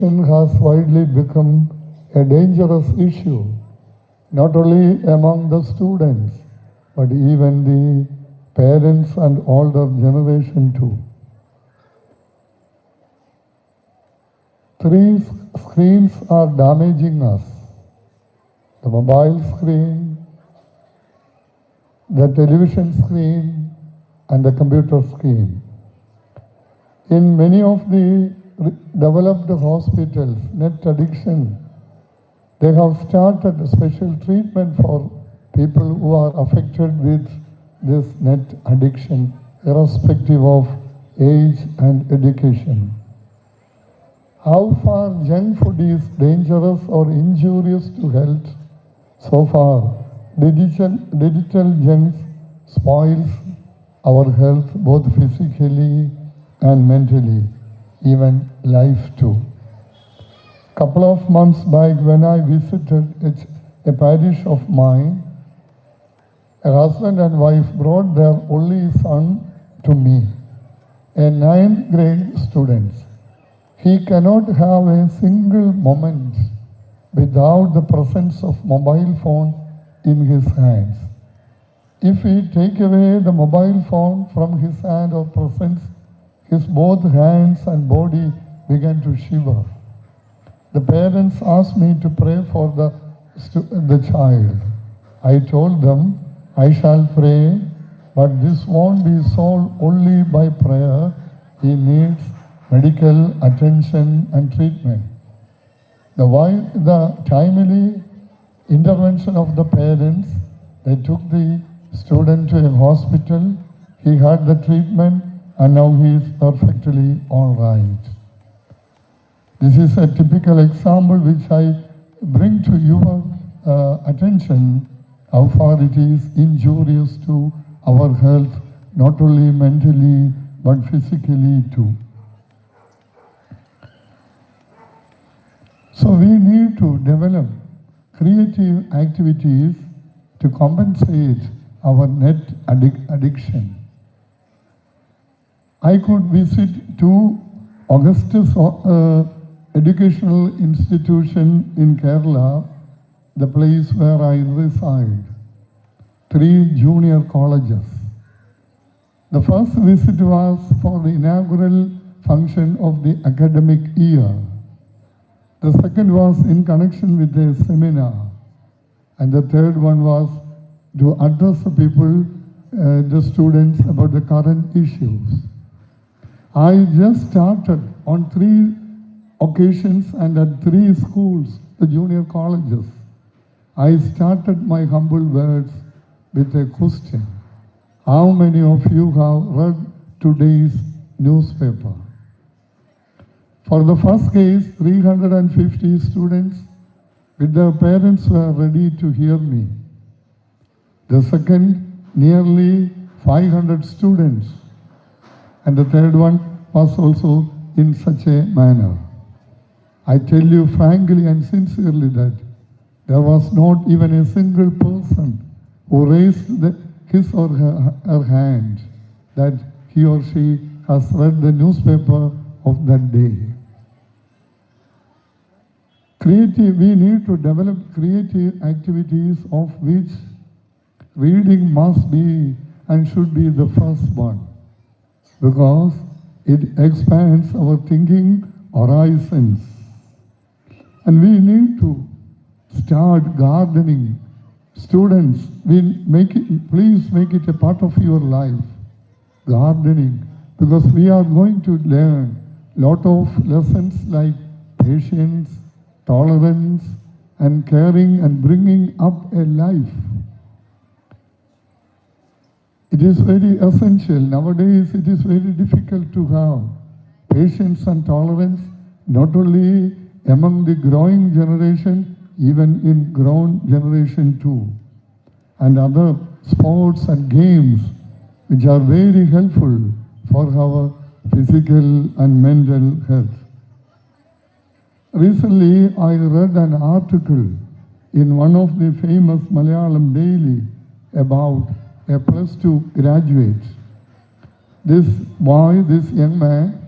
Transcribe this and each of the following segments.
has widely become a dangerous issue, not only among the students, but even the parents and older generation too. Three screens are damaging us: the mobile screen, the television screen, and the computer screen. In many of the developed hospitals, net addiction, they have started a special treatment for people who are affected with this net addiction, irrespective of age and education. How far junk food is dangerous or injurious to health? So far, digital junk spoils our health both physically and mentally, even life too. Couple of months back, when I visited a parish of mine, a husband and wife brought their only son to me, a 9th grade student. He cannot have a single moment without the presence of mobile phone in his hands. If we take away the mobile phone from his hand or presence, his both hands and body began to shiver. The parents asked me to pray for the child. I told them, I shall pray, but this won't be solved only by prayer. He needs medical attention and treatment. The timely intervention of the parents, they took the student to a hospital. He had the treatment and now he is perfectly all right. This is a typical example which I bring to your attention, how far it is injurious to our health, not only mentally but physically too. So we need to develop creative activities to compensate our net addiction. I could visit two Augustus educational institution in Kerala, the place where I reside, 3 junior colleges. The first visit was for the inaugural function of the academic year. The second was in connection with a seminar. And the third one was to address the people, the students, about the current issues. I just started on 3 occasions and at 3 schools, the junior colleges. I started my humble words with a question. How many of you have read today's newspaper? For the first case, 350 students with their parents were ready to hear me. The second, nearly 500 students. And the third one was also in such a manner. I tell you frankly and sincerely that there was not even a single person who raised his or her hand that he or she has read the newspaper of that day. We need to develop creative activities of which reading must be and should be the first one, because it expands our thinking horizons. And we need to start gardening. Students, please make it a part of your life, gardening, because we are going to learn a lot of lessons like patience, tolerance, and caring and bringing up a life. It is very essential. Nowadays, it is very difficult to have patience and tolerance, not only among the growing generation, even in grown generation too. And other sports and games, which are very helpful for our physical and mental health. Recently, I read an article in one of the famous Malayalam daily about a +2 graduate. This boy, this young man,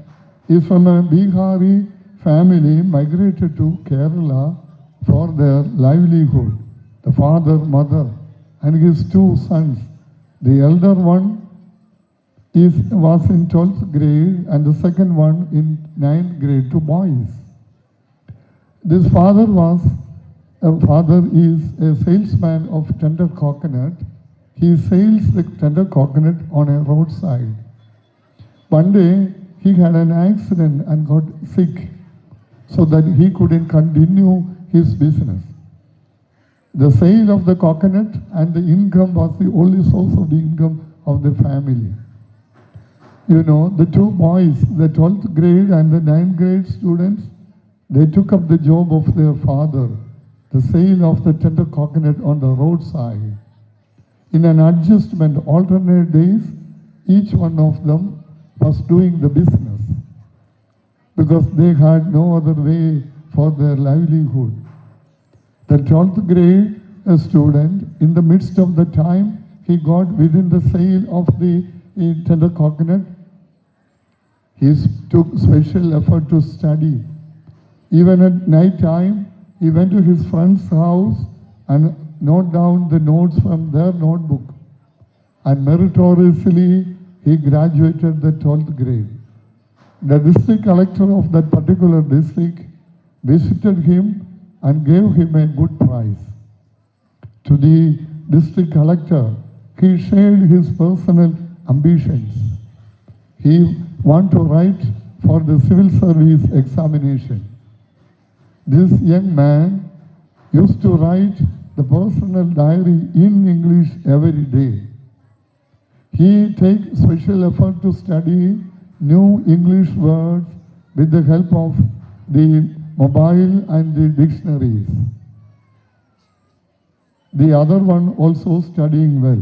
is from a Bihari family migrated to Kerala for their livelihood. The father, mother, and his two sons. The elder one was in 12th grade and the second one in 9th grade, two boys. This father is a salesman of tender coconut. He sells the tender coconut on a roadside. One day he had an accident and got sick so that he couldn't continue his business. The sale of the coconut and the income was the only source of the income of the family. You know, the two boys, the 12th grade and the 9th grade students, they took up the job of their father, the sale of the tender coconut on the roadside. In an adjustment, alternate days, each one of them was doing the business because they had no other way for their livelihood. The 12th grade student, in the midst of the time, he got within the sale of the tender coconut. He took special effort to study. Even at night time, he went to his friend's house and note down the notes from their notebook. And meritoriously, he graduated the 12th grade. The district collector of that particular district visited him and gave him a good prize. To the district collector, he shared his personal ambitions. He wanted to write for the civil service examination. This young man used to write the personal diary in English every day. He takes special effort to study new English words with the help of the mobile and the dictionaries. The other one also studying well.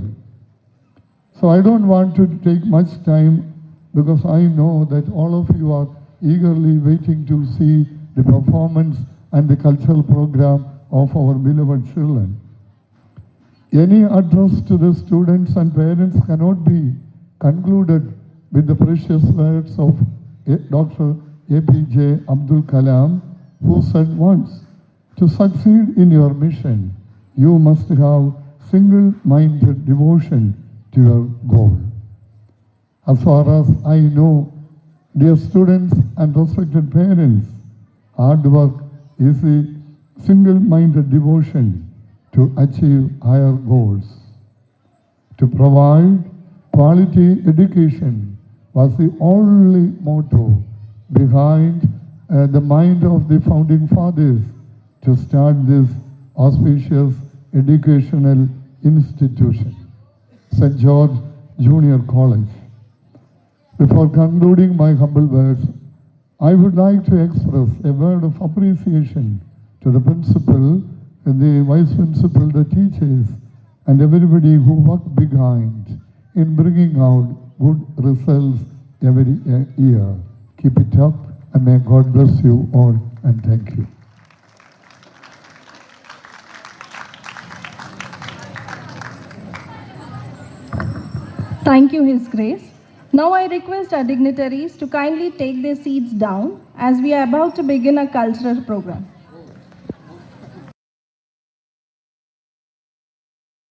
So I don't want to take much time because I know that all of you are eagerly waiting to see the performance and the cultural program of our beloved children. Any address to the students and parents cannot be concluded with the precious words of Dr. APJ Abdul Kalam, who said once, to succeed in your mission, you must have single-minded devotion to your goal. As far as I know, dear students and respected parents, hard work is a single-minded devotion to achieve higher goals. To provide quality education was the only motto behind the mind of the founding fathers to start this auspicious educational institution, St. George Junior College. Before concluding my humble words, I would like to express a word of appreciation to the principal, the vice principal, the teachers, and everybody who worked behind in bringing out good results every year. Keep it up, and may God bless you all, and thank you. Thank you, His Grace. Now I request our dignitaries to kindly take their seats down as we are about to begin a cultural program.